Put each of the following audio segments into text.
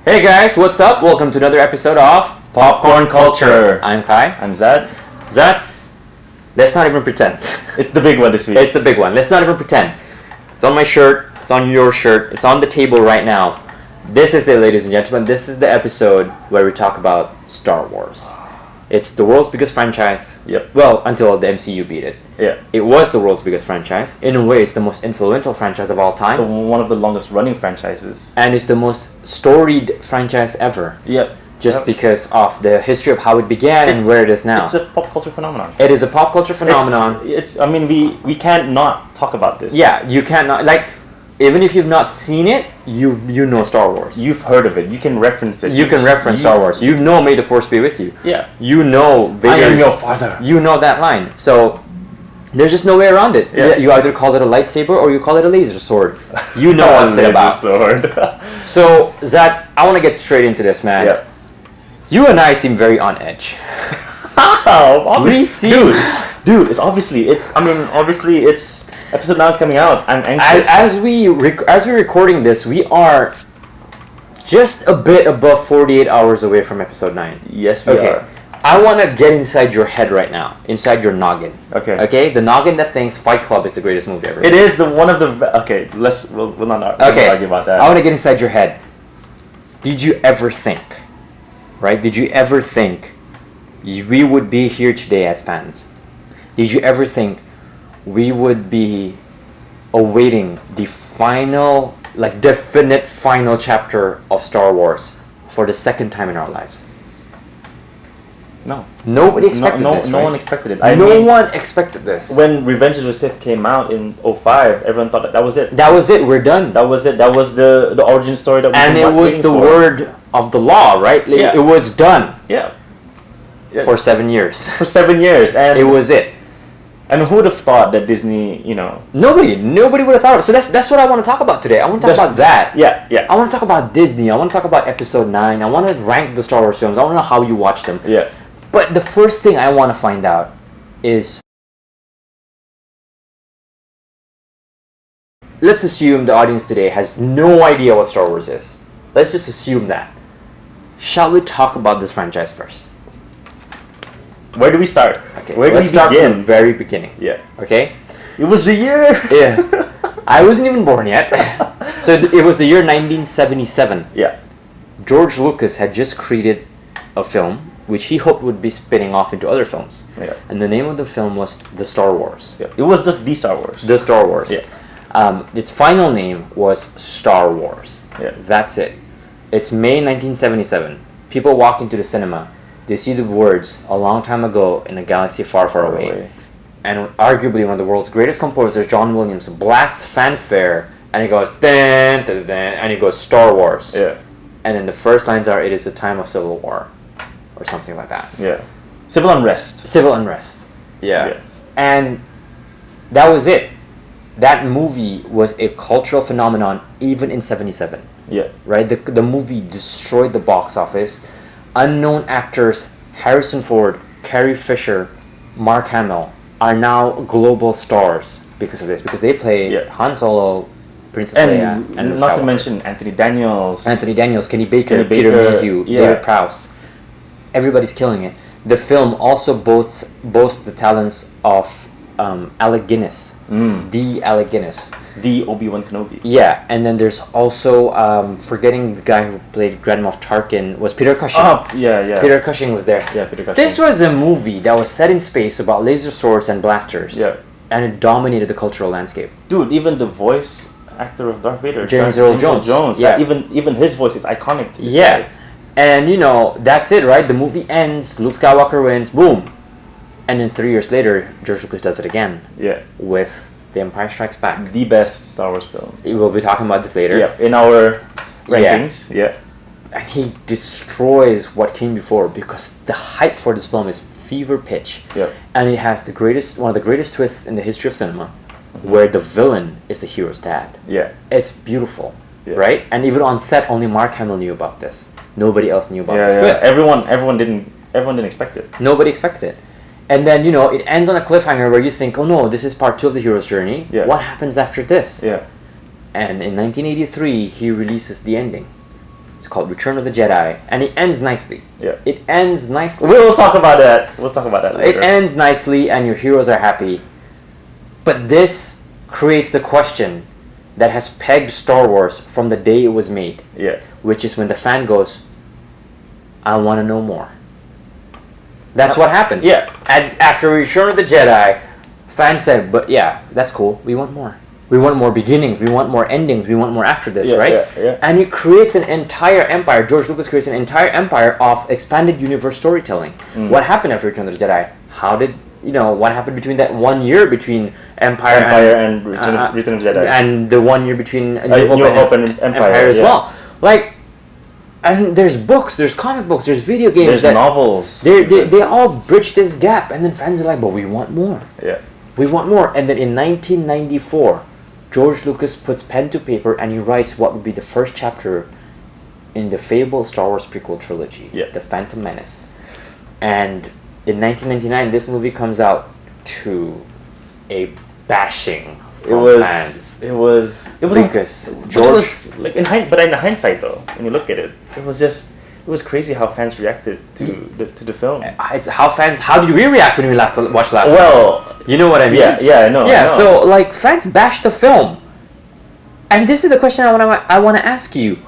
Hey guys, what's up? Welcome to another episode of Popcorn Culture. I'm Khai. I'm Zat. Zat, let's not even pretend. It's the big one this week. It's the big one. Let's not even pretend. It's on my shirt. It's on your shirt. It's on the table right now. This is it, ladies and gentlemen. This is the episode where we talk about Star Wars. It's the world's biggest franchise. Yep. Well, until the MCU beat it. Yeah. It was the world's biggest franchise. In a way, it's the most influential franchise of all time. So one of the longest running franchises. And it's the most storied franchise ever. Yep. Just because of the history of how it began and where it is now. It's a pop culture phenomenon. It is a pop culture phenomenon. I mean, we can't not talk about this. Yeah, you cannot, like, even if you've not seen it, you know Star Wars. You've heard of it. You can reference it. You can reference Star Wars. You know May the Force be with you. Yeah. You know Vader's, I am your father. You know that line. So there's just no way around it. Yeah. You either call it a lightsaber or you call it a laser sword. You know what it's about. Sword. So, Zat, I want to get straight into this, man. Yeah. You and I seem very on edge. Dude, obviously it's episode 9 is coming out. I'm anxious. As we're recording this, we are just a bit above 48 hours away from episode 9. Yes, we are. I want to get inside your head right now, inside your noggin. Okay. Okay, the noggin that thinks Fight Club is the greatest movie ever. It is we'll not argue about that. I want to get inside your head. Did you ever think, right? Did you ever think we would be here today as fans? Did you ever think we would be awaiting the final, definite final chapter of Star Wars for the second time in our lives? No. Nobody expected this, No right? one expected it. No one expected this. When Revenge of the Sith came out in 2005, everyone thought that was it. That was it. We're done. That was it. That was the origin story that we and it was the word of the law, right? Yeah. It was done. Yeah. For 7 years. For 7 years, and it was it. I mean, who would have thought that Disney, Nobody would have thought of it. So that's what I want to talk about today. I want to talk about that. Yeah. I want to talk about Disney. I want to talk about Episode 9. I want to rank the Star Wars films. I want to know how you watch them. Yeah. But the first thing I want to find out is, let's assume the audience today has no idea what Star Wars is. Let's just assume that. Shall we talk about this franchise first? Where do we start? Okay. Where do we start begin? from the very beginning. Yeah. Okay? It was the year. Yeah. I wasn't even born yet. So it was the year 1977. Yeah. George Lucas had just created a film which he hoped would be spinning off into other films. Yeah. And the name of the film was The Star Wars. Yeah. It was just the Star Wars. The Star Wars. Yeah. Its final name was Star Wars. Yeah. That's it. It's May 1977. People walk into the cinema. They see the words "a long time ago in a galaxy far, far away." And arguably one of the world's greatest composers, John Williams, blasts fanfare and he goes "dun, dun, dun," and he goes "Star Wars." Yeah. And then the first lines are, "It is a time of civil war," or something like that. Yeah. Civil unrest. Civil unrest. Yeah. Yeah. And that was it. That movie was a cultural phenomenon even in 77. Yeah. Right? The movie destroyed the box office. Unknown actors Harrison Ford, Carrie Fisher, Mark Hamill are now global stars because of this. Because they play Han Solo, Princess Leia, and not to mention Anthony Daniels, Kenny Baker, Peter Mayhew, David Prowse. Everybody's killing it. The film also boasts the talents of Alec Guinness, the Alec Guinness, the Obi-Wan Kenobi. Yeah, and then there's also forgetting the guy who played Grand Moff Tarkin was Peter Cushing. Oh, yeah. Peter Cushing was there. Yeah, Peter Cushing. This was a movie that was set in space about laser swords and blasters. Yeah. And it dominated the cultural landscape. Dude, even the voice actor of Darth Vader, James Earl Jones. Yeah. Even his voice is iconic to this day. And that's it, right? The movie ends, Luke Skywalker wins, boom. And then 3 years later, George Lucas does it again. Yeah. With The Empire Strikes Back. The best Star Wars film. We'll be talking about this later. Yeah, in our rankings. Yeah. And he destroys what came before because the hype for this film is fever pitch. Yeah. And it has one of the greatest twists in the history of cinema, where the villain is the hero's dad. Yeah. It's beautiful, right? And even on set, only Mark Hamill knew about this. Nobody else knew about this twist. Everyone didn't expect it. Nobody expected it. And then, it ends on a cliffhanger where you think, oh no, this is part 2 of the hero's journey. Yeah. What happens after this? Yeah. And in 1983, he releases the ending. It's called Return of the Jedi, and it ends nicely. Yeah. It ends nicely. We'll talk about that. We'll talk about that later. It ends nicely, and your heroes are happy. But this creates the question that has pegged Star Wars from the day it was made. Yeah. Which is when the fan goes, I want to know more. That's what happened. Yeah. And after Return of the Jedi, fans said, but yeah, that's cool. We want more. We want more beginnings. We want more endings. We want more after this, right? Yeah. And it creates an entire empire. George Lucas creates an entire empire of expanded universe storytelling. What happened after Return of the Jedi? How did, what happened between that 1 year between Empire and Return of the Jedi? And the 1 year between New Hope and Empire as well. Like, and there's books, there's comic books, there's video games. There's novels. They all bridge this gap. And then fans are like, but we want more. Yeah. We want more. And then in 1994, George Lucas puts pen to paper and he writes what would be the first chapter in the fabled Star Wars prequel trilogy, The Phantom Menace. And in 1999, this movie comes out to a bashing from fans. It was because George. It was like in hindsight, though, when you look at it, it was crazy how fans reacted to the film. It's how did we react when we watched last? Well, film? You know what I mean? Yeah, I know. Yeah, so like fans bashed the film, and this is the question I want to ask you.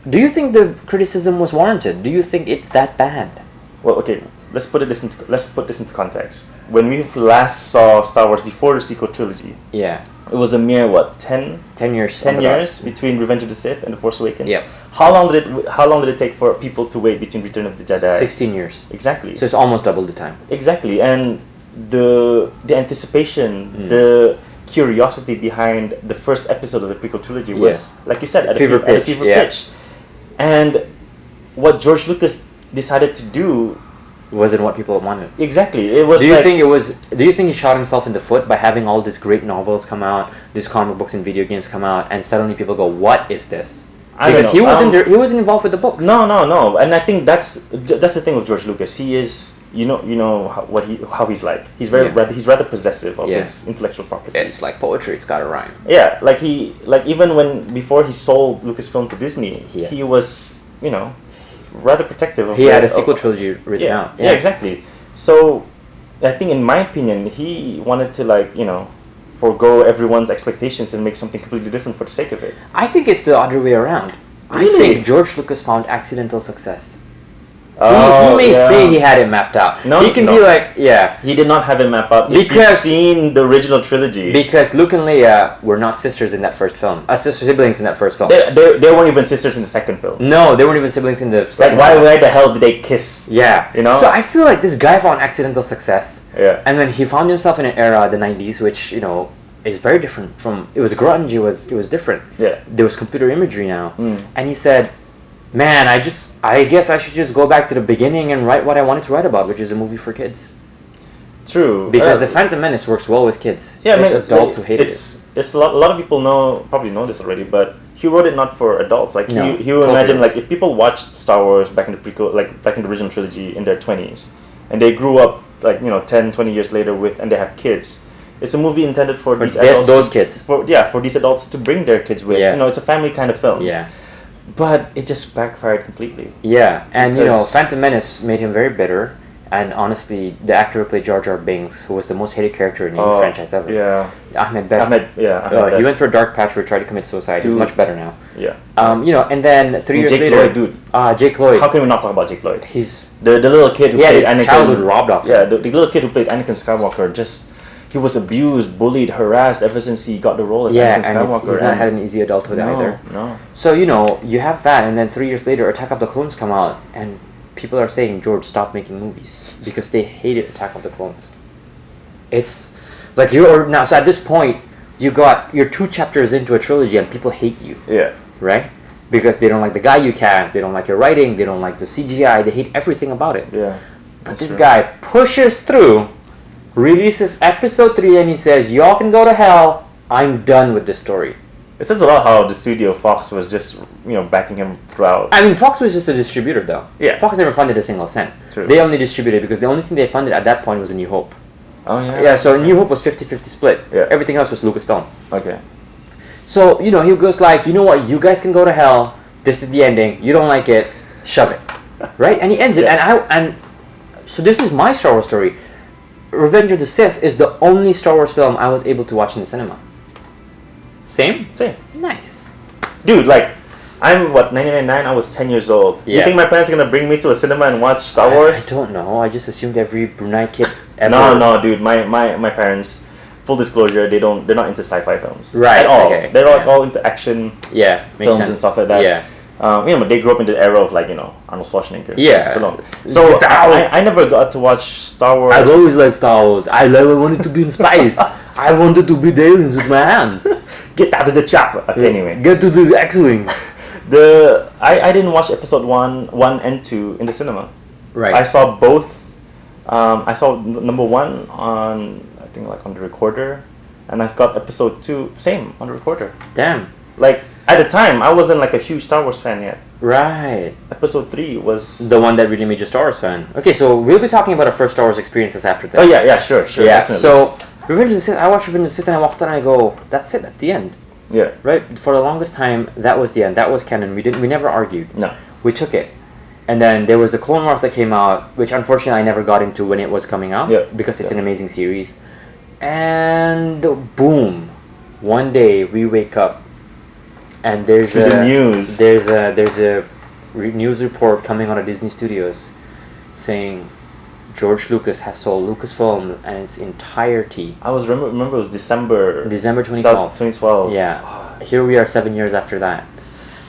Do you think the criticism was warranted? Do you think it's that bad? Well, okay. Let's put this into context. When we last saw Star Wars before the sequel trilogy, it was a mere 10 years between Revenge of the Sith and The Force Awakens. Yeah. How long did it take for people to wait between Return of the Jedi? 16 years. Exactly. So it's almost double the time. Exactly, and the anticipation, the curiosity behind the first episode of the prequel trilogy was, like you said, at a fever pitch. And what George Lucas decided to do wasn't what people wanted. Exactly. It was. Do you think he shot himself in the foot by having all these great novels come out, these comic books and video games come out, and suddenly people go, "What is this?" Because he wasn't involved with the books. No. And I think that's the thing with George Lucas. He is, how he's like. He's he's rather possessive of his intellectual property. It's like poetry. It's got to rhyme. Yeah, even before he sold Lucasfilm to Disney, he was, rather protective of he had a sequel trilogy written out. Yeah, exactly. So I think, in my opinion, he wanted to forego everyone's expectations and make something completely different for the sake of it. I think it's the other way around. Really? I think George Lucas found accidental success. He may say he had it mapped out. He can be like, he did not have it mapped out. Because if you've seen the original trilogy, because Luke and Leia were not sisters in that first film. Sister siblings in that first film. They weren't even sisters in the second film. No, they weren't even siblings in the second. Why the hell did they kiss? Yeah, So I feel like this guy found accidental success. Yeah. And then he found himself in an era, the 90s, which is very different from. It was grunge. It was different. Yeah. There was computer imagery now, and he said, man, I guess I should just go back to the beginning and write what I wanted to write about, which is a movie for kids. True. Because The Phantom Menace works well with kids. Yeah, it's adults who hate it. It's a lot of people probably know this already, but he wrote it not for adults. Like he would totally imagine, like, if people watched Star Wars back in the prequel, like back in the original trilogy in their 20s, and they grew up 10, 20 years later and they have kids. It's a movie intended for these adults. Kids. For these adults to bring their kids with. Yeah. It's a family kind of film. Yeah. But it just backfired completely. Yeah, and Phantom Menace made him very bitter. And honestly, the actor who played Jar Jar Binks, who was the most hated character in any franchise ever. Yeah. Ahmed Best. He went through a dark patch where he tried to commit suicide. He's much better now. Yeah. And then 3 years later, Lloyd, dude. Jake Lloyd. How can we not talk about Jake Lloyd? He's the little kid who played Anakin. His childhood robbed off him. Yeah, the little kid who played Anakin Skywalker he was abused, bullied, harassed ever since he got the role as Anakin Skywalker. And he's not had an easy adulthood either. No. So, you have that, and then 3 years later, Attack of the Clones come out, and people are saying, George, stop making movies, because they hated Attack of the Clones. It's like so at this point, you're 2 chapters into a trilogy, and people hate you. Yeah. Right? Because they don't like the guy you cast, they don't like your writing, they don't like the CGI, they hate everything about it. Yeah. But this guy pushes through, releases episode 3, and he says, y'all can go to hell, I'm done with this story. It says a lot how the studio Fox was just, backing him throughout. I mean, Fox was just a distributor, though. Yeah. Fox never funded a single cent. True. They only distributed because the only thing they funded at that point was A New Hope. Oh, yeah? Yeah, so New Hope was 50-50 split. Yeah. Everything else was Lucasfilm. Okay. So, he goes like, you know what, you guys can go to hell. This is the ending. You don't like it. Shove it. Right? And he ends it. And so this is my Star Wars story. Revenge of the Sith is the only Star Wars film I was able to watch in the cinema. Same? Same. Nice. Dude, like, I'm, 1999? I was 10 years old. Yeah. You think my parents are going to bring me to a cinema and watch Star Wars? I don't know. I just assumed every Brunei kid ever... No, dude. My parents, full disclosure, they're not into sci-fi films. Right. At all. Okay. They're all into action films sense. and stuff like that. Yeah. They grew up in the era of, like, Arnold Schwarzenegger. Yeah. Stallone. So I never got to watch Star Wars. I've always liked Star Wars. I wanted to be in space. I wanted to beat the aliens with my hands. Get out of the chopper. Okay, anyway. Get to the X-Wing. I didn't watch episode 1 and 2 in the cinema. Right. I saw both. I saw number 1 on, I think, like, on the recorder. And I got episode 2, same, on the recorder. Damn. Like, at the time, I wasn't, like, a huge Star Wars fan yet. Right. Episode 3 was... the one that really made you a Star Wars fan. Okay, so we'll be talking about our first Star Wars experiences after this. Oh, yeah, sure. Yeah, definitely. so Revenge of the Sith, I watched Revenge of the Sith and I walked out and I go, that's it, that's the end. Yeah. Right? For the longest time, that was the end. That was canon. We never argued. No. We took it. And then there was the Clone Wars that came out, which unfortunately I never got into when it was coming out. Yeah. Because it's an amazing series. And boom. One day we wake up and there's the news. There's a news report coming out of Disney Studios saying George Lucas has sold Lucasfilm and its entirety. I remember it was December 2012. 2012. Yeah. Here we are 7 years after that.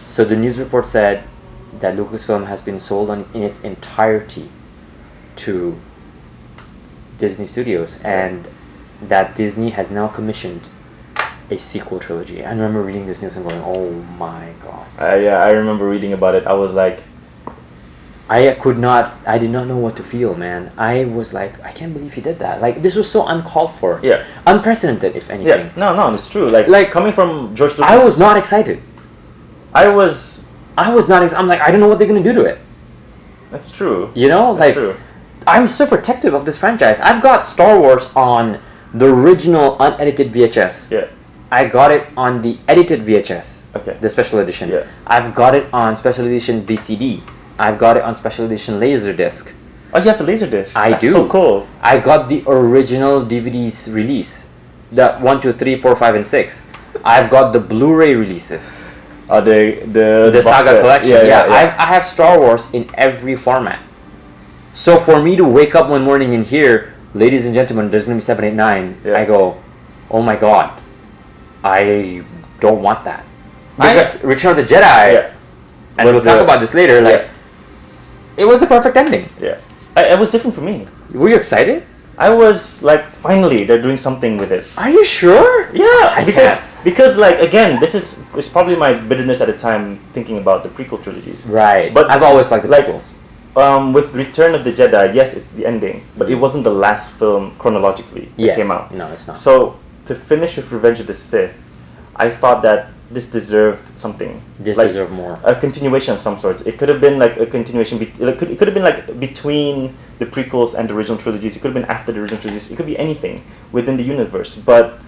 So the news report said that Lucasfilm has been sold in its entirety to Disney Studios and that Disney has now commissioned a sequel trilogy. I remember reading this news and going, oh my god. I remember reading about it. I was like... I did not know what to feel, man. I was like, I can't believe he did that. Like, this was so uncalled for. Yeah. Unprecedented, if anything. Yeah, no, it's true. Like coming from George Lucas... I was not excited. I was not I'm like, I don't know what they're going to do to it. That's true. You know? That's true. I'm so protective of this franchise. I've got Star Wars on the original unedited VHS. Yeah. I got it on the edited VHS. Okay. The special edition. Yeah. I've got it on special edition VCD. I've got it on special edition Laserdisc. Oh, you have the Laserdisc? That's so cool. I got the original DVD's release. The 1, 2, 3, 4, 5, and 6. I've got the Blu-ray releases. The Saga collection. Yeah. I have Star Wars in every format. So for me to wake up one morning and hear, ladies and gentlemen, there's going to be 7, 8, 9, I go, oh my god, I don't want that. Because Return of the Jedi, and we'll talk about this later, it was the perfect ending. Yeah. It was different for me. Were you excited? I was like, finally, they're doing something with it. Are you sure? Yeah, because like, again, this is probably my bitterness at the time thinking about the prequel trilogies. Right. But I've always liked the prequels. With Return of the Jedi, yes, it's the ending, but it wasn't the last film chronologically that came out. No, it's not. So to finish with Revenge of the Sith, I thought that this deserved something. This deserved more. A continuation of some sorts. It could have been like a continuation. It could have been like between the prequels and the original trilogies. It could have been after the original trilogies. It could be anything within the universe. But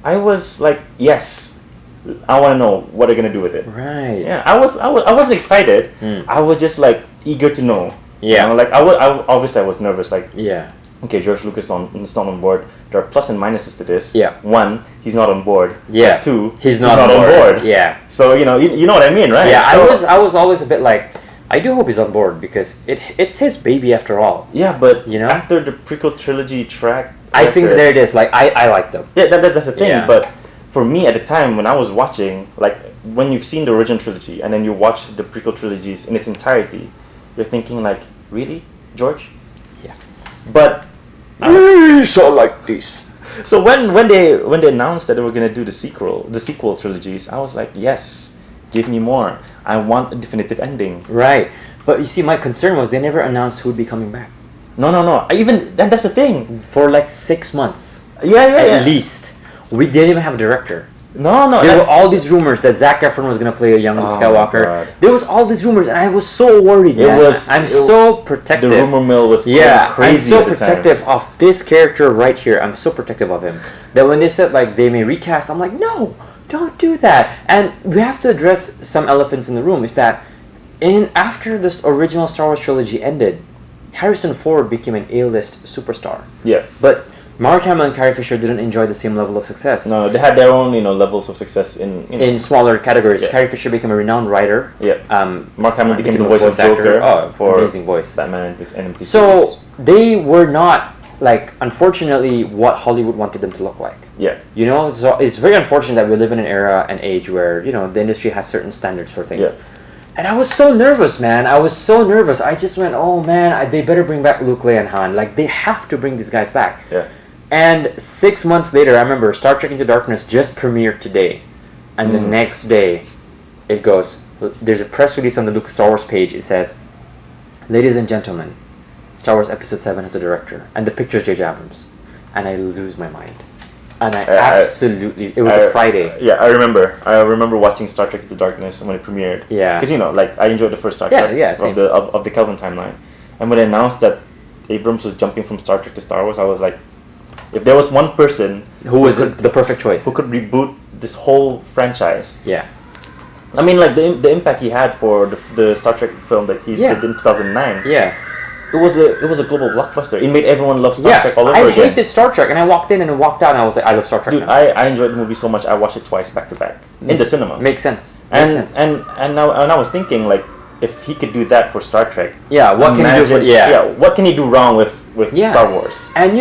I was like, yes, I want to know what they're gonna do with it. Right. Yeah, I wasn't excited. I was just like eager to know. Yeah. You know, like obviously I was nervous. Like, yeah. Okay, George Lucas is not on board. There are plus and minuses to this. Yeah. 1, he's not on board. Yeah. 2, he's not on board. Yeah. So you know what I mean, right? Yeah. So, I was always a bit like, I do hope he's on board because it's his baby after all. Yeah, but you know, after the prequel trilogy track, I think there it is. Like I like them. Yeah, that's the thing. Yeah. But for me at the time when I was watching, like when you've seen the original trilogy and then you watch the prequel trilogies in its entirety, you're thinking like, really, George? Yeah. But so like this. So when they announced that they were gonna do the sequel trilogies, I was like, yes, give me more. I want a definitive ending. Right, but you see, my concern was they never announced who would be coming back. No. That's the thing. For like 6 months. Yeah. At least we didn't even have a director. No. There were all these rumors that Zac Efron was gonna play a young Luke Skywalker. There was all these rumors, and I was so worried. I'm so protective. The rumor mill was crazy. I'm so protective of this character right here. I'm so protective of him that when they said like they may recast, I'm like, no, Don't do that. And we have to address some elephants in the room. Is that after this original Star Wars trilogy ended, Harrison Ford became an A-list superstar. Yeah. But Mark Hamill and Carrie Fisher didn't enjoy the same level of success. No, they had their own, levels of success in smaller categories. Yeah. Carrie Fisher became a renowned writer. Yeah. Mark Hamill became the voice voice of Joker. For amazing voice. Batman and So they were not, like, unfortunately, what Hollywood wanted them to look like. Yeah. So it's very unfortunate that we live in an era and age where, the industry has certain standards for things. Yeah. And I was so nervous, man. I was so nervous. I just went, oh, man, they better bring back Luke, Leia, and Han. Like, they have to bring these guys back. Yeah. And 6 months later, I remember Star Trek Into Darkness just premiered today. And the next day, it goes, there's a press release on the Luke Star Wars page. It says, ladies and gentlemen, Star Wars Episode 7 has a director. And the picture is J.J. Abrams. And I lose my mind. And it was a Friday. Yeah, I remember watching Star Trek Into Darkness when it premiered. Yeah. Because, I enjoyed the first Star Trek of the Kelvin timeline. And when they announced that Abrams was jumping from Star Trek to Star Wars, I was like, if there was one person who was the perfect choice, who could reboot this whole franchise. Yeah. I mean, like, the impact he had for the Star Trek film that he did in 2009. Yeah. It was a global blockbuster. It made everyone love Star Trek all over again. I hated Star Trek, and I walked in and walked out, and I was like, I love Star Trek. Dude, now. I enjoyed the movie so much. I watched it twice back to back in the cinema. Makes sense. And now I was thinking, like, if he could do that for Star Trek, what can he do? What can he do wrong with Star Wars? And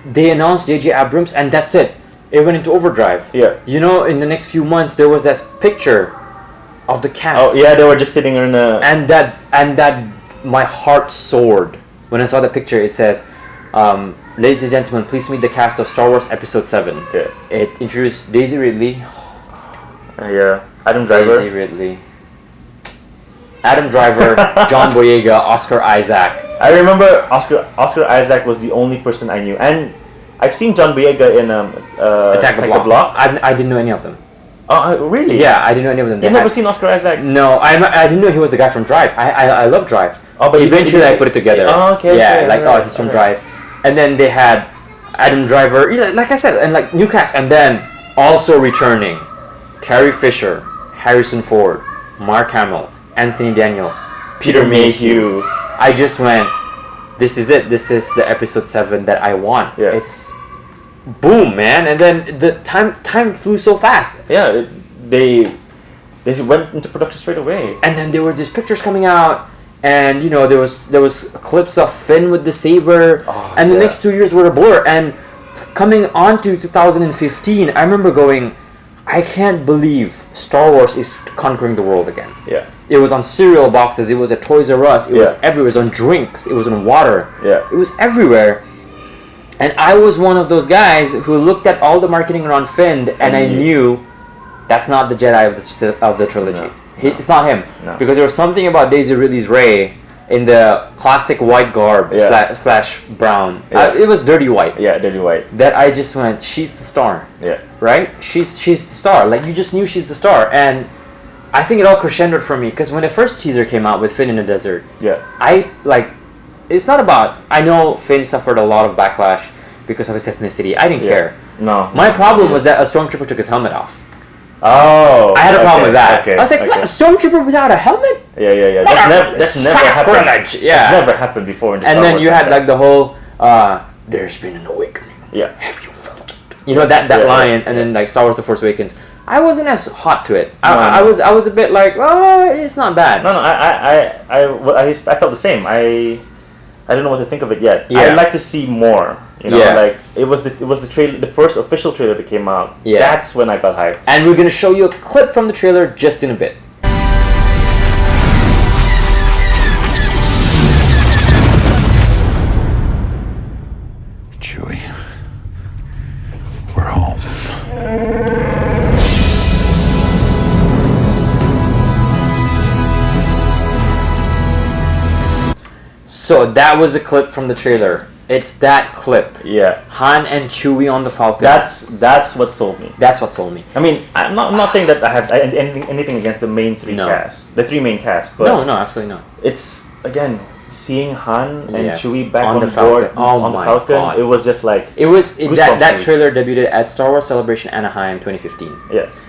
they announced J.J. Abrams, and that's it. It went into overdrive. Yeah. In the next few months, there was that picture of the cast. Oh yeah, they were just sitting in a. And that my heart soared when I saw that picture. It says, "Ladies and gentlemen, please meet the cast of Star Wars Episode 7." Yeah. It introduced Daisy Ridley. Adam Driver. Daisy Ridley. Adam Driver, John Boyega, Oscar Isaac. I remember Oscar Isaac was the only person I knew, and I've seen John Boyega in Attack the Block. I didn't know any of them. Oh, really? Yeah, I didn't know any of them. You've never seen Oscar Isaac? No, I didn't know he was the guy from Drive. I love Drive. Oh, but eventually I put it together. Oh, okay. Yeah, okay, he's from Drive. And then they had Adam Driver, like I said, and like new cast, and then also returning Carrie Fisher, Harrison Ford, Mark Hamill, Anthony Daniels, Peter Mayhew. I just went, this is it. This is the Episode 7 that I want. Yeah. It's boom, man. And then the time flew so fast. Yeah, they went into production straight away. And then there were these pictures coming out, and there was clips of Finn with the saber, and the next 2 years were a blur. And coming on to 2015, I remember going, I can't believe Star Wars is conquering the world again. Yeah. It was on cereal boxes, it was at Toys R Us, it was everywhere, it was on drinks, it was on water. Yeah. It was everywhere. And I was one of those guys who looked at all the marketing around Finn, and I knew that's not the Jedi of the trilogy. No. It's not him. No. Because there was something about Daisy Ridley's Rey in the classic white garb slash brown. Yeah. It was dirty white. Yeah, dirty white. That I just went, she's the star. Yeah. Right? She's the star. Like, you just knew she's the star. And I think it all crescendoed for me, because when the first teaser came out with Finn in the desert, it's not about, I know Finn suffered a lot of backlash because of his ethnicity. I didn't care. No. My problem was that a stormtrooper took his helmet off. Oh. I had a problem with that. Okay, I was like, what, a stormtrooper without a helmet? Yeah. That's never happened. Yeah. That's never happened before in the And Star then Wars you had franchise. like the whole, there's been an awakening. Yeah. Have you felt it? That line, and then like Star Wars The Force Awakens. I wasn't as hot to it. I was a bit like, oh, it's not bad. No, I felt the same. I don't know what to think of it yet. Yeah. I'd like to see more. Like it was the trailer, the first official trailer that came out. Yeah. That's when I got hyped. And we're gonna show you a clip from the trailer just in a bit. Chewie, we're home. So that was a clip from the trailer. It's that clip. Yeah. Han and Chewie on the Falcon. That's what sold me. That's what told me. I mean, I'm not saying that I have anything against the main three cast, the three main cast, but No, absolutely not. it's again seeing Han and Yes, Chewie back on on the board Falcon. Oh on the my Falcon, God. it was just like that to me. trailer debuted at Star Wars Celebration Anaheim 2015. Yes.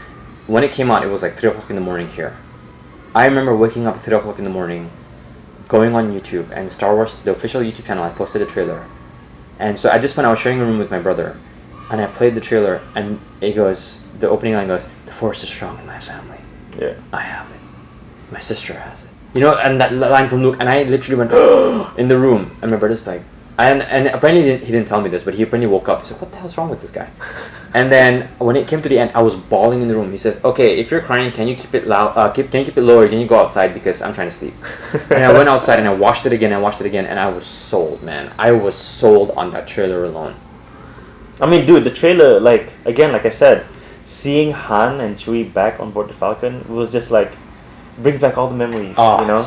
When it came out, it was like 3 o'clock in the morning here. I remember waking up at 3 o'clock in the morning, going on YouTube, and Star Wars, the official YouTube channel, I posted a trailer. And so at this point, I was sharing a room with my brother, and I played the trailer, and it goes, the opening line goes, "The Force is strong in my family. Yeah. I have it. My sister has it." You know, and that line from Luke, and I literally went in the room, and my brother's like, and apparently he didn't tell me this, but he apparently woke up. He's like, "What the hell's wrong with this guy?" And then when it came to the end, I was bawling in the room. He says, "Okay, if you're crying, can you keep it loud? Can you keep it lower? Can you go outside because I'm trying to sleep?" And I went outside and I watched it again. And I was sold, man. I was sold on that trailer alone. I mean, dude, the trailer, like I said, seeing Han and Chewie back on board the Falcon was just like brings back all the memories. Oh, you know,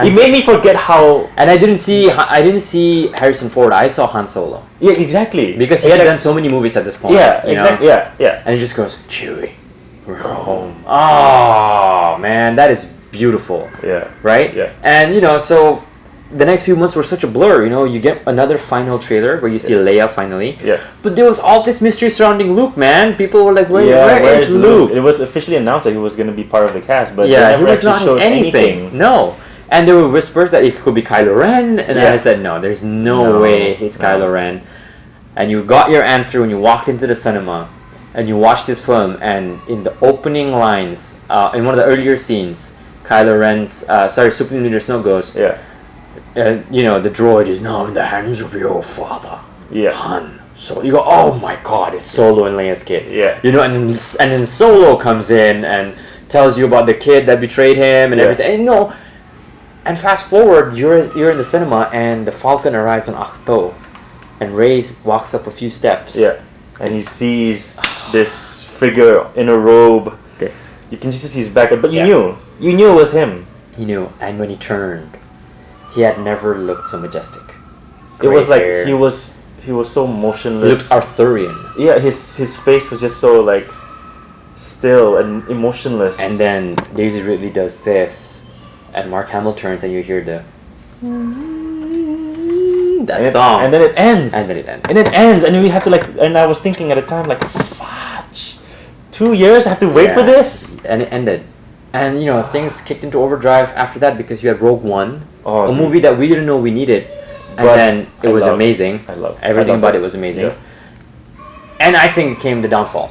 it made me forget how. And I didn't see Harrison Ford. I saw Han Solo. Yeah, exactly. Because he had done so many movies at this point. Yeah, you exactly. know? Yeah. And he just goes, "Chewie, we're home." Oh man, that is beautiful. Yeah. Right? Yeah. And so the next few months were such a blur. You get another final trailer where you see Leia finally. Yeah. But there was all this mystery surrounding Luke, man. People were like, where is Luke? It was officially announced that he was going to be part of the cast, but Yeah, they he never was actually not showed in anything. No. And there were whispers that it could be Kylo Ren, and I said, no, there's no way it's Kylo Ren. And you got your answer when you walked into the cinema, and you watched this film, and in the opening lines, in one of the earlier scenes, Kylo Ren's, Supreme Leader Snoke goes, the droid is now in the hands of your father, Han. So you go, oh my God, it's Solo and Leia's kid. Yeah. And then Solo comes in and tells you about the kid that betrayed him and everything. And and fast forward, you're in the cinema and the Falcon arrives on Ahch-To, and Rey walks up a few steps. Yeah. And he sees this figure in a robe. You can just see his back, but you knew it was him. He knew, and when he turned, he had never looked so majestic. It was like he was so motionless. He looked Arthurian. Yeah, his face was just so like still and emotionless. And then Daisy Ridley does this, and Mark Hamill turns, and you hear that song. And then it ends. And we have to and I was thinking at the time fudge, 2 years I have to wait for this. And it ended. And things kicked into overdrive after that because you had Rogue One, a movie that we didn't know we needed, and then it was amazing. I love everything about it was amazing. Yeah. And I think it came the downfall.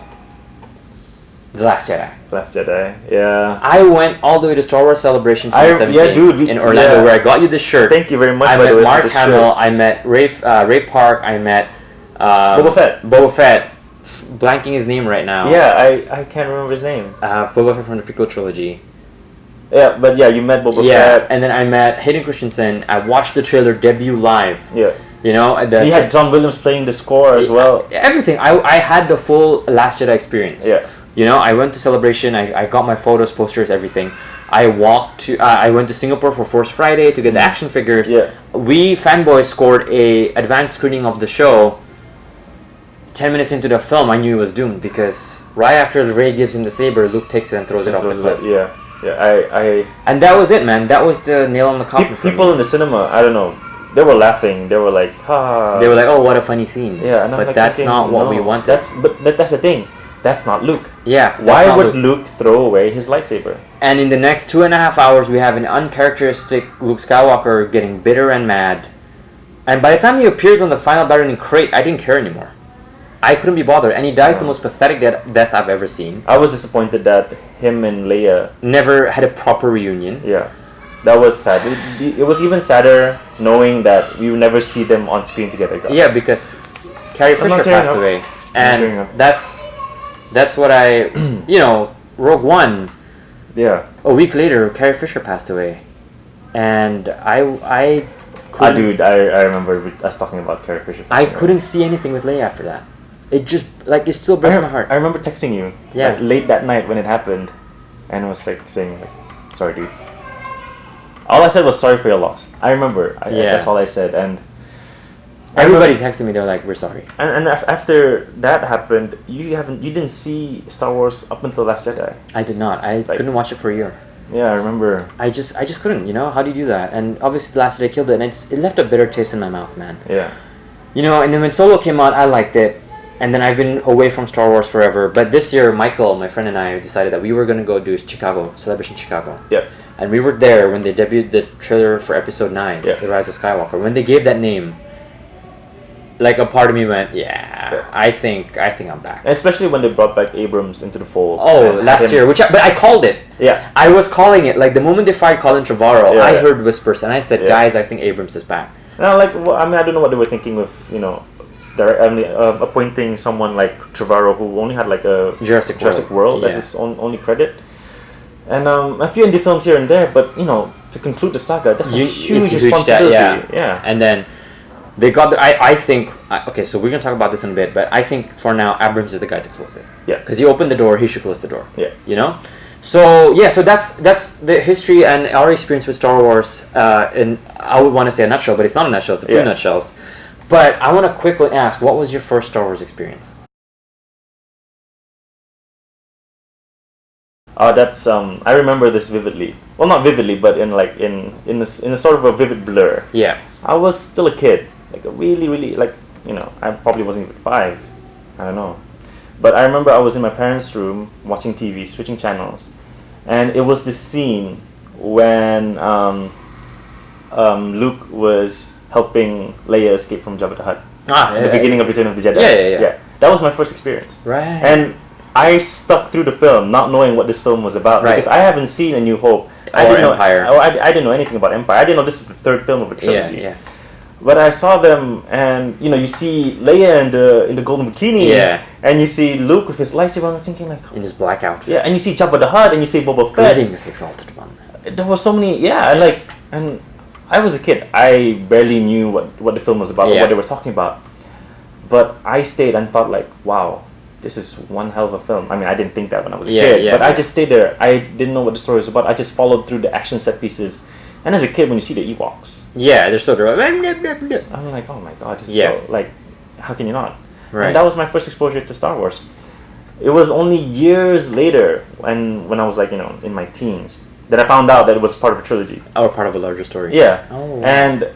The Last Jedi. Yeah. I went all the way to Star Wars Celebration 2017 in Orlando, where I got you this shirt. Thank you very much. I met Mark Hamill. I met Ray Park. I met Boba Fett. Blanking his name right now. Yeah, I can't remember his name. Boba Fett from the prequel trilogy. Yeah, but you met Boba Fett. And then I met Hayden Christensen. I watched the trailer debut live. Yeah. He had John Williams playing the score as well. Everything. I had the full Last Jedi experience. Yeah. I went to Celebration. I got my photos, posters, everything. I went to Singapore for Force Friday to get the action figures. Yeah. We fanboys scored a advanced screening of the show. 10 minutes into the film, I knew he was doomed because right after Rey gives him the saber, Luke takes it and throws it off the cliff. Yeah. And that was it, man. That was the nail on the coffin for me. People in the cinema, I don't know, they were laughing. They were like, "Ha!" They were like, "Oh, what a funny scene." Yeah, and but that's not what we wanted. That's the thing. That's not Luke. Yeah. Why would Luke throw away his lightsaber? And in the next 2.5 hours, we have an uncharacteristic Luke Skywalker getting bitter and mad. And by the time he appears on the final battle in Crate, I didn't care anymore. I couldn't be bothered, and he dies the most pathetic death I've ever seen. I was disappointed that him and Leia never had a proper reunion. Yeah, that was sad. It was even sadder knowing that we would never see them on screen together. Yeah, because Carrie Fisher passed away, and that's what I Rogue One. Yeah. A week later, Carrie Fisher passed away, and I couldn't. I remember us talking about Carrie Fisher. I couldn't see anything with Leia after that. It just it still breaks my heart. I remember texting you late that night when it happened, and I was saying sorry, dude. All I said was sorry for your loss. I remember. That's all I said, and everybody texted me. They're like, "We're sorry." And after that happened, you didn't see Star Wars up until Last Jedi. I did not. I couldn't watch it for a year. Yeah, I remember. I just couldn't. How do you do that? And obviously, the last day I killed it, and it left a bitter taste in my mouth, man. Yeah. And then when Solo came out, I liked it, and then I've been away from Star Wars forever. But this year, Michael, my friend, and I decided that we were gonna go do Celebration Chicago. Yeah. And we were there when they debuted the trailer for Episode 9, Yeah. The Rise of Skywalker. When they gave that name, like a part of me went, yeah. I think I'm back. Especially when they brought back Abrams into the fold. Oh, last year, but I called it. Yeah. I was calling it. Like, the moment they fired Colin Trevorrow, Yeah. I heard whispers, and I said, guys, I think Abrams is back. Now, I don't know what they were thinking with, appointing someone like Trevorrow, who only had like a Jurassic World as Yeah. his only credit. And a few indie films here and there, but, to conclude the saga, that's a huge responsibility. Yeah. And then they got I think... Okay, so we're going to talk about this in a bit, but I think for now, Abrams is the guy to close it. Yeah. Because he opened the door, he should close the door. Yeah. So that's the history and our experience with Star Wars in, I would want to say a nutshell, but it's not a nutshell, it's a few nutshells. But I want to quickly ask, what was your first Star Wars experience? That's I remember this vividly. Well, not vividly, but in a sort of a vivid blur. Yeah. I was still a kid, like a really, really, I probably wasn't even 5. I don't know. But I remember I was in my parents' room watching TV, switching channels, and it was this scene when Luke was helping Leia escape from Jabba the Hutt. At the beginning of Return of the Jedi. Yeah. That was my first experience. Right. And I stuck through the film, not knowing what this film was about, because I haven't seen A New Hope. I didn't Empire. I didn't know anything about Empire. I didn't know this was the third film of a trilogy. Yeah. But I saw them, and you see Leia in the golden bikini, and you see Luke with his lightsaber. I'm thinking in his black outfit. Yeah, and you see Jabba the Hutt, and you see Boba Fett. Greetings, Exalted One. There was so many, and I was a kid. I barely knew what the film was about or what they were talking about. But I stayed and thought wow, this is one hell of a film. I mean, I didn't think that when I was a kid, but I just stayed there. I didn't know what the story was about. I just followed through the action set pieces. And as a kid, when you see the Ewoks, they're so direct. I'm like, oh my god, this is so, how can you not? Right. And that was my first exposure to Star Wars. It was only years later, when I was in my teens, that I found out that it was part of a trilogy. Or part of a larger story. Yeah. Oh. Wow. And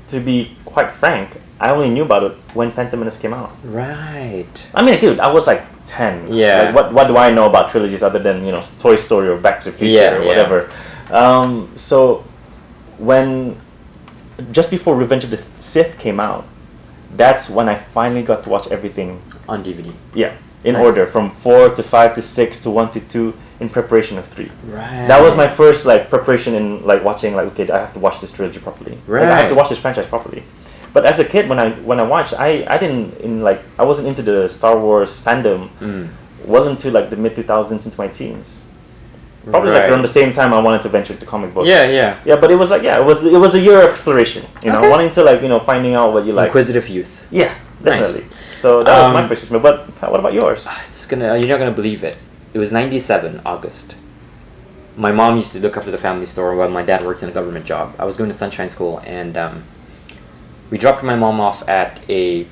to be quite frank, I only knew about it when Phantom Menace came out. Right. I mean, dude, I was 10. Yeah. What do I know about trilogies other than Toy Story or Back to the Future or whatever? So when just before Revenge of the Sith came out, that's when I finally got to watch everything on DVD. Yeah, in order from 4 to 5 to 6 to 1 to 2 in preparation of 3. Right. That was my first preparation in watching okay, I have to watch this trilogy properly. Right. I have to watch this franchise properly. But as a kid, when I watched, I didn't I wasn't into the Star Wars fandom well into the mid 2000s into my teens. Probably around the same time I wanted to venture into comic books. Yeah, but it was it was a year of exploration. Wanting to finding out what you like. Inquisitive youth. Yeah, definitely. Nice. So that was my first experience. But what about yours? You're not gonna believe it. It was 97 August. My mom used to look after the family store while my dad worked in a government job. I was going to Sunshine School, and we dropped my mom off at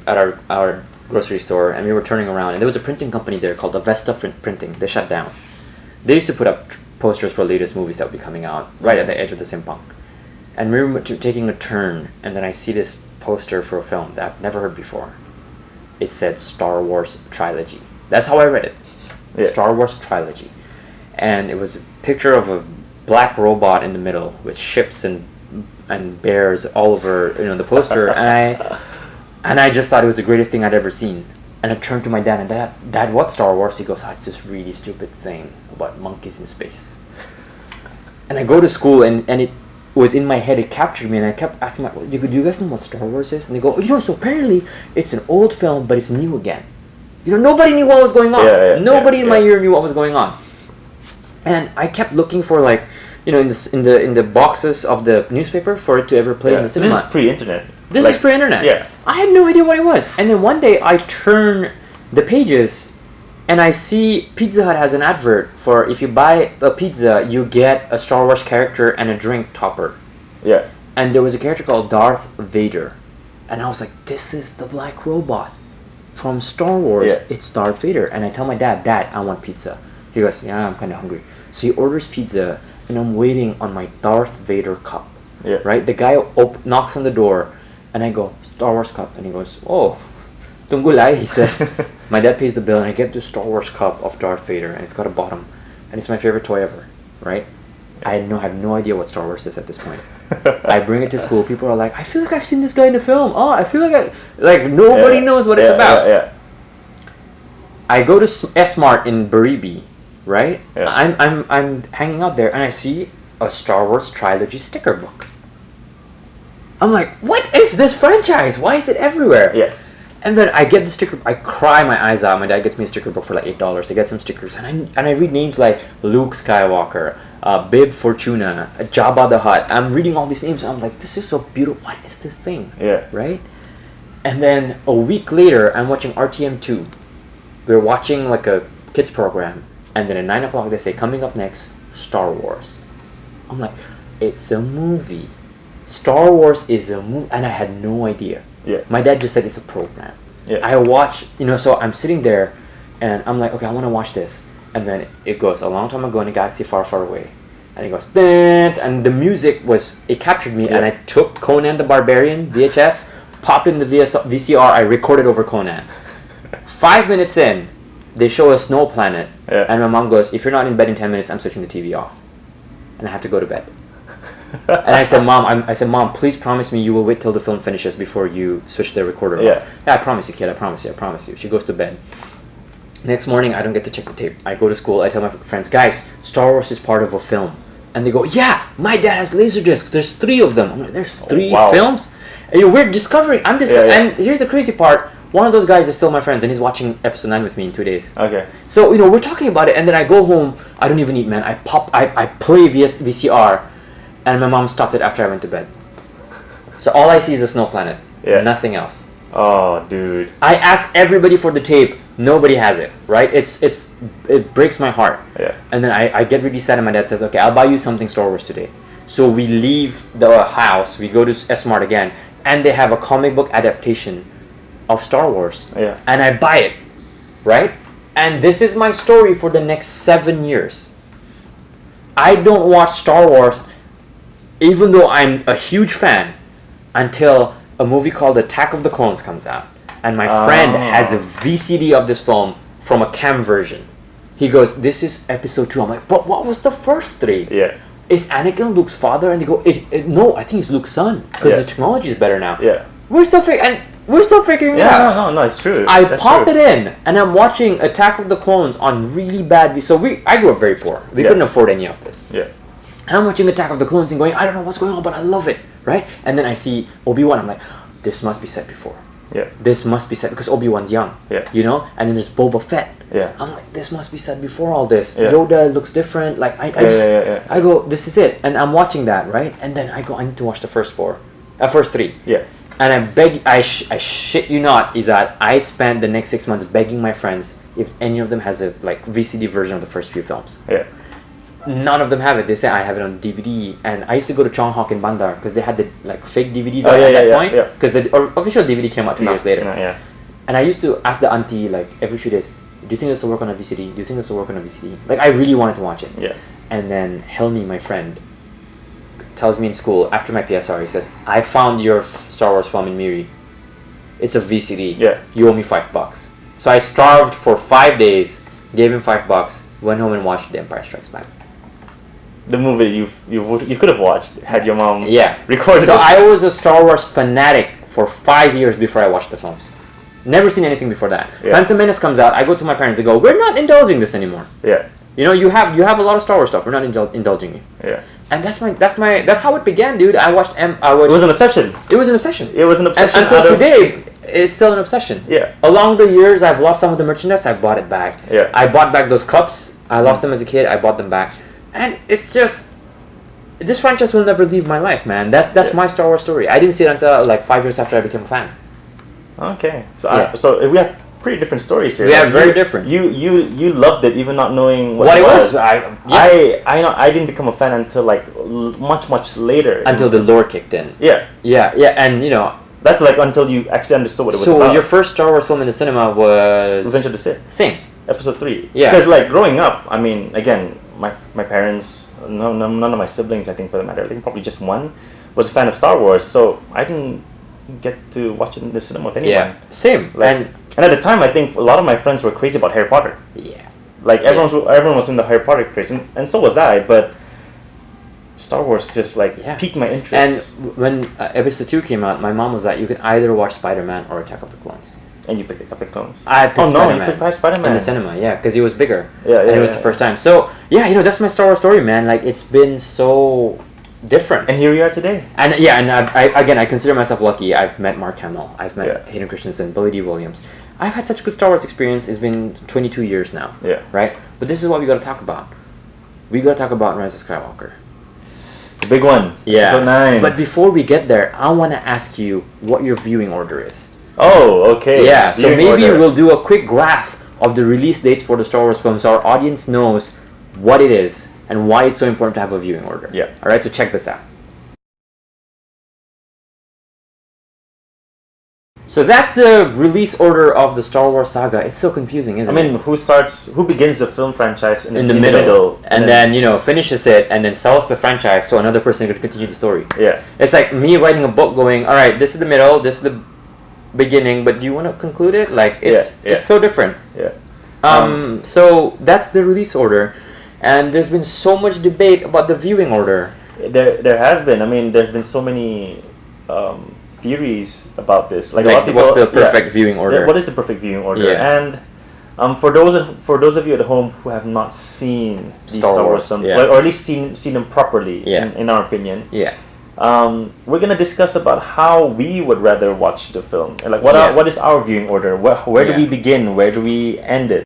our grocery store, and we were turning around, and there was a printing company there called Avesta Printing. They shut down. They used to put up posters for latest movies that would be coming out right at the edge of the Simpang. And we were taking a turn, and then I see this poster for a film that I've never heard before. It said Star Wars Trilogy. That's how I read it. Yeah. Star Wars Trilogy. And it was a picture of a black robot in the middle with ships and bears all over the poster. and I just thought it was the greatest thing I'd ever seen. And I turned to my dad, and Dad, what's Star Wars? He goes, it's this really stupid thing about monkeys in space. And I go to school, and it was in my head, it captured me, and I kept asking do you guys know what Star Wars is? And they go, so apparently it's an old film, but it's new again. Nobody knew what was going on. Nobody in my year knew what was going on. And I kept looking for in the boxes of the newspaper for it to ever play in the cinema. This is pre-internet. This is pre-internet. Yeah. I had no idea what it was. And then one day I turn the pages and I see Pizza Hut has an advert for if you buy a pizza, you get a Star Wars character and a drink topper. Yeah. And there was a character called Darth Vader. And I was like, this is the black robot from Star Wars. Yeah. It's Darth Vader. And I tell my dad, I want pizza. He goes, yeah, I'm kind of hungry. So he orders pizza, and I'm waiting on my Darth Vader cup. Yeah. Right? The guy knocks on the door, and I go, Star Wars cup. And he goes, oh, tunggu lai, he says. My dad pays the bill, and I get this Star Wars cup of Darth Vader, and it's got a bottom. And it's my favorite toy ever, right? I have no idea what Star Wars is at this point. I bring it to school. People are like, I feel like I've seen this guy in the film. Oh, I feel like nobody knows what it's about. Yeah. I go to S-Mart in Baribi, right? Yeah. I'm hanging out there, and I see a Star Wars trilogy sticker book. I'm like, what is this franchise? Why is it everywhere? Yeah. And then I get the sticker. I cry my eyes out. My dad gets me a sticker book for like $8. I get some stickers, and I read names like Luke Skywalker, Bib Fortuna, Jabba the Hutt. I'm reading all these names, and I'm like, this is so beautiful. What is this thing? Yeah. Right? And then a week later, I'm watching RTM2. We're watching like a kids program, and then at 9 o'clock they say, coming up next, Star Wars. I'm like, it's a movie. Star Wars is a movie, and I had no idea. Yeah. My dad just said it's a program. Yeah. I watch, so I'm sitting there, and I'm like, okay, I want to watch this. And then it goes, a long time ago in a galaxy far, far away. And it goes, dun, and the music it captured me, and I took Conan the Barbarian, VHS, popped in the VCR, I recorded over Conan. 5 minutes in, they show a snow planet, and my mom goes, if you're not in bed in 10 minutes, I'm switching the TV off. And I have to go to bed. And I said, Mom, please promise me you will wait till the film finishes before you switch the recorder off. Yeah, I promise you, kid, I promise you. She goes to bed. Next morning, I don't get to check the tape. I go to school, I tell my friends, guys, Star Wars is part of a film. And they go, yeah, my dad has Laserdiscs. There's 3 of them. I'm like, there's 3 films? And we're discovering, and here's the crazy part, one of those guys is still my friends, and he's watching episode 9 with me in 2 days. Okay. So, we're talking about it, and then I go home, I don't even eat, man. I play VCR, and my mom stopped it after I went to bed. So all I see is a snow planet. Yeah. Nothing else. Oh, dude. I ask everybody for the tape. Nobody has it, right? It breaks my heart. Yeah. And then I get really sad, and my dad says, okay, I'll buy you something Star Wars today. So we leave the house, we go to S-Mart again, and they have a comic book adaptation of Star Wars. Yeah. And I buy it, right? And this is my story for the next 7 years. I don't watch Star Wars, even though I'm a huge fan, until a movie called Attack of the Clones comes out. And my friend has a VCD of this film from a cam version. He goes, this is episode 2. I'm like, but what was the first 3? Yeah. Is Anakin Luke's father? And they go, no, I think it's Luke's son, because the technology is better now. Yeah. We're still figuring it out. No, it's true. I pop it in, and I'm watching Attack of the Clones on really bad. So I grew up very poor. We couldn't afford any of this. Yeah. And I'm watching Attack of the Clones and going, I don't know what's going on, but I love it, right? And then I see Obi-Wan. I'm like, this must be set before. Yeah. This must be set because Obi-Wan's young. Yeah. And then there's Boba Fett. Yeah. I'm like, this must be set before all this. Yeah. Yoda looks different. Like I go, this is it, and I'm watching that, right? And then I go, I need to watch the first 3. Yeah. And I shit you not, is that I spent the next 6 months begging my friends if any of them has a VCD version of the first few films. Yeah. None of them have it. They say I have it on DVD, and I used to go to Chonghok in Bandar because they had the fake DVDs at that point. Because the official DVD came out 2 years later. Yeah. And I used to ask the auntie every few days, do you think this will work on a VCD? Do you think this will work on a VCD? I really wanted to watch it. Yeah. And then Helmi, my friend, tells me in school after my PSR, he says, I found your Star Wars film in Miri. It's a VCD. Yeah. You owe me $5. So I starved for 5 days, gave him $5, went home and watched The Empire Strikes Back. The movie you could have watched had your mom recorded So it. I was a Star Wars fanatic for 5 years before I watched the films. Never seen anything before that. Yeah. Phantom Menace comes out, I go to my parents, they go, we're not indulging this anymore. Yeah. You have a lot of Star Wars stuff, we're not indulging you. Yeah. And that's how it began, dude. It was an obsession. It was an obsession. It was an obsession. Until today, it's still an obsession. Yeah. Along the years, I've lost some of the merchandise. I bought it back. Yeah. I bought back those cups. I lost them as a kid. I bought them back, and it's just this franchise will never leave my life, man. That's my Star Wars story. I didn't see it until 5 years after I became a fan. Okay. So we have pretty different stories here. We have very different. You loved it even not knowing what it it was. I didn't become a fan until much later. Until the lore kicked in. Yeah. Yeah, and that's until you actually understood what it was about. So your first Star Wars film in the cinema was Revenge of the Sith. Same. Episode 3. Yeah. Because like growing up, I mean, again, my parents, none of my siblings, I think for the matter, I think probably just one, was a fan of Star Wars. So I didn't get to watch it in the cinema with anyone. Yeah, same. Like, and at the time, I think a lot of my friends were crazy about Harry Potter. Yeah. Like everyone was in the Harry Potter craze, and so was I. But Star Wars just like piqued my interest. And when episode 2 came out, my mom was like, you can either watch Spider-Man or Attack of the Clones. And you picked Attack of the Clones. I picked Spider-Man. You picked Spider-Man in the cinema, yeah, because it was bigger. Yeah, and it was the first time. So yeah, that's my Star Wars story, man. Like it's been so different. And here we are today. And yeah, and I consider myself lucky. I've met Mark Hamill. I've met Hayden Christensen, Billy D. Williams. I've had such good Star Wars experience. It's been 22 years now. Yeah. Right? But this is what we got to talk about. We got to talk about Rise of Skywalker. The big one. Yeah. Episode 9. But before we get there, I want to ask you what your viewing order is. Oh, okay. Yeah, so Viewing maybe order. we'll do a quick graph of the release dates for the Star Wars films so our audience knows what it is and why it's so important to have a viewing order. Yeah. Alright, so check this out. So that's the release order of the Star Wars saga. It's so confusing, isn't it? I mean, who begins the film franchise in the middle and then finishes it and then sells the franchise so another person could continue the story. Yeah. It's like me writing a book going, all right, this is the middle, this is the beginning, but do you want to conclude it? Like it's so different. Yeah. So that's the release order, and there's been so much debate about the viewing order. There has been. I mean, there's been so many theories about this. Like a lot of people, what's the perfect viewing order? What is the perfect viewing order? Yeah. And for those of you at home who have not seen these Star Wars films, or at least seen them properly, in our opinion, we're gonna discuss about how we would rather watch the film. Like what is our viewing order? Where do we begin? Where do we end it?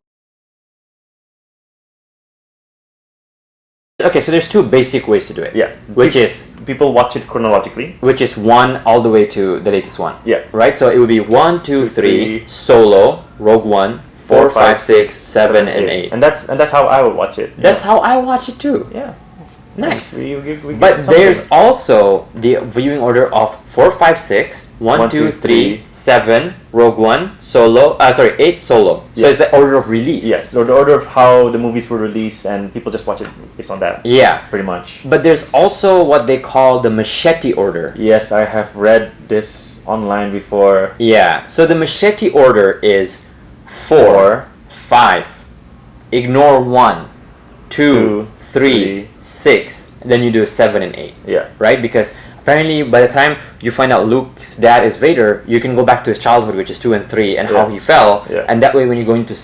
Okay, so there's two basic ways to do it. Yeah. Which is people watch it chronologically. Which is 1 all the way to the latest one. Yeah. Right? So it would be 1, 2, 3, Solo, Rogue One, 4, 5, 6, 7, and 8. And that's how I would watch it. That's how I watch it too. Yeah. Nice. We but there's also the viewing order of 4, 5, 6, 1, 2, 3, 7, Rogue One, Solo, 8, Solo. So it's the order of release. Yes, or the order of how the movies were released, and people just watch it based on that. Yeah. Pretty much. But there's also what they call the machete order. Yes, I have read this online before. Yeah. So the machete order is 4, 5, ignore 1, 2, 3, 6, and then you do 7 and 8. Yeah. Right? Because apparently by the time you find out Luke's dad is Vader, you can go back to his childhood, which is 2 and 3, and how he fell. Yeah. And that way when you go into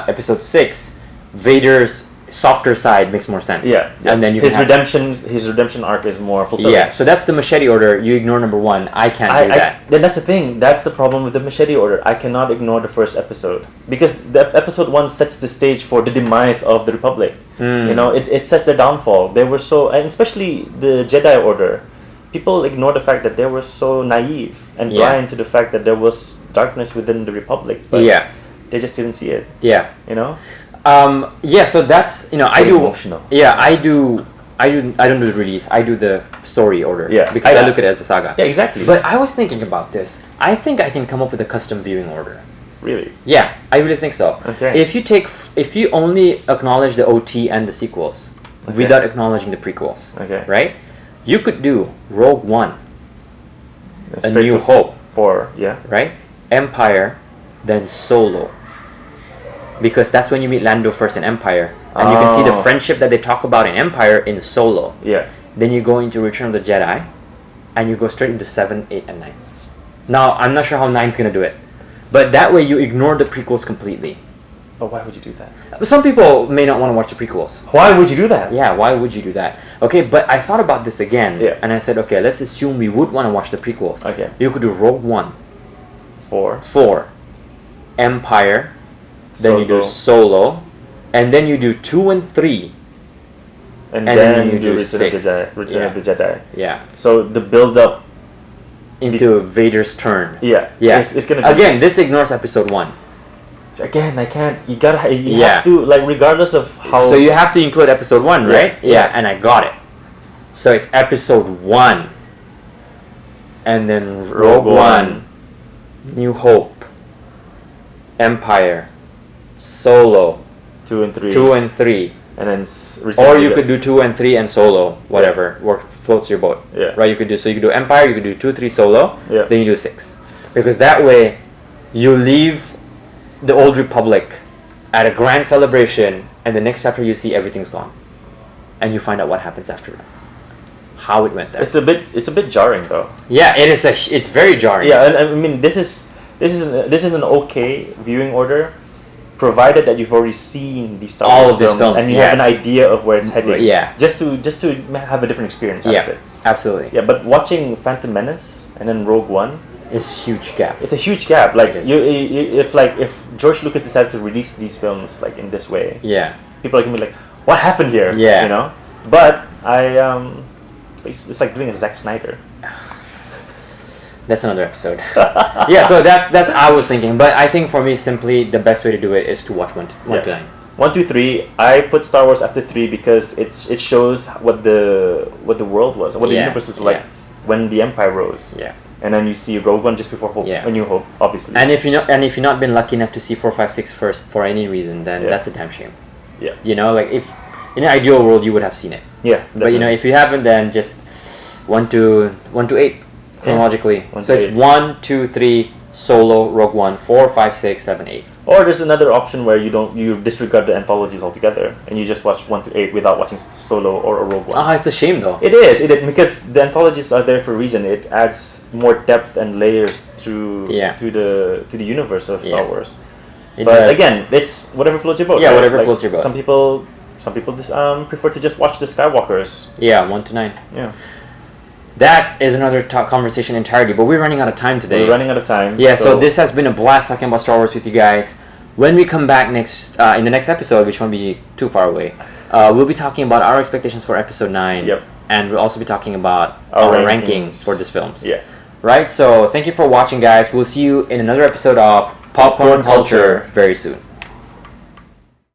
episode 6, Vader's softer side makes more sense. Yeah. And then you his redemption arc is more fulfilling. Yeah, so that's the machete order. You ignore number 1. I can't do that. Then that's the thing. That's the problem with the machete order. I cannot ignore the first episode because the episode 1 sets the stage for the demise of the Republic. You know, it sets their downfall. They were and especially the Jedi Order. People ignore the fact that they were so naive and blind to the fact that there was darkness within the Republic. But they just didn't see it. Yeah. You know. So that's I do. Emotional. Yeah, I don't do the release. I do the story order. Yeah, because I look at it as a saga. Yeah, exactly. But I was thinking about this. I think I can come up with a custom viewing order. Really? Yeah, I really think so. Okay. If you only acknowledge the OT and the sequels without acknowledging the prequels, right? You could do Rogue One, A New Hope, 4, right? Empire, then Solo. Because that's when you meet Lando first in Empire. And you can see the friendship that they talk about in Empire in Solo. Yeah. Then you go into Return of the Jedi, and you go straight into 7, 8, and 9. Now, I'm not sure how 9's going to do it. But that way you ignore the prequels completely. But why would you do that? Some people may not want to watch the prequels. Why would you do that? Yeah, why would you do that? Okay, but I thought about this again. Yeah. And I said, okay, let's assume we would want to watch the prequels. Okay. You could do Rogue One. 4. Empire. Solo. Then you do Solo. And then you do 2 and 3. And then you do Return of the Jedi. Yeah. So the build up into Vader's turn. Yeah. It's gonna again, this ignores episode 1. Again, I can't. You have to, like, regardless of how. So you have to include episode 1, right? Yeah, and I got it. So it's episode 1. And then Rogue One, New Hope, Empire, Solo, 2 and 3, 2 and 3. and then Return Or of you the could do 2 and 3 and solo, whatever floats your boat. Yeah. Right? You could do Empire, you could do 2, 3 solo, Yeah. then you do 6, because that way you leave the Old Republic at a grand celebration, and the next chapter you see everything's gone, and you find out what happens after that, how it went there. It's a bit jarring though. Yeah, it's very jarring. Yeah, and I mean this is an okay viewing order, provided that you've already seen these Star Wars All of these films, and you have an idea of where it's heading. Yeah. Just to have a different experience out of Yeah, it. absolutely. Yeah, but watching Phantom Menace and then Rogue One, It's huge gap. it's a huge gap. Like It is. if George Lucas decided to release these films like in this way, Yeah. people are gonna be like, "What happened here?" Yeah. You know. But it's like doing a Zack Snyder. That's another episode. Yeah, so that's I was thinking, but I think for me, simply the best way to do it is to watch 1 to 9. 1, 2, 3. I put Star Wars after 3 because it shows what the world was, what the Yeah, universe was like when the Empire rose. Yeah. And then you see Rogue One just before Hope, Yeah. A New Hope, obviously. And if you're not been lucky enough to see 4, 5, 6 first for any reason, then that's a damn shame. Yeah. You know, like if in an ideal world you would have seen it. Yeah. But you know, if you haven't, then just 1 to 8 chronologically. Yeah. So it's 1, 2, 3 Solo, Rogue One, 4, 5, 6, 7, 8. Or there's another option where you disregard the anthologies altogether and you just watch 1 to 8 without watching Solo or Rogue One. Ah, it's a shame though. It is because the anthologies are there for a reason. It adds more depth and layers to the universe of Star Wars. It But does. again, it's whatever floats your boat. Yeah, right? whatever floats your boat. Some people prefer to just watch the Skywalkers. Yeah, 1 to 9. Yeah, That is another conversation entirely, but we're running out of time today. we're running out of time. Yeah, so this has been a blast talking about Star Wars with you guys. When we come back next in the next episode, which won't be too far away, we'll be talking about our expectations for episode 9. Yep. And we'll also be talking about Our our rankings. rankings for these films. Yeah. Right? So thank you for watching, guys. We'll see you in another episode of Popcorn Culture very soon.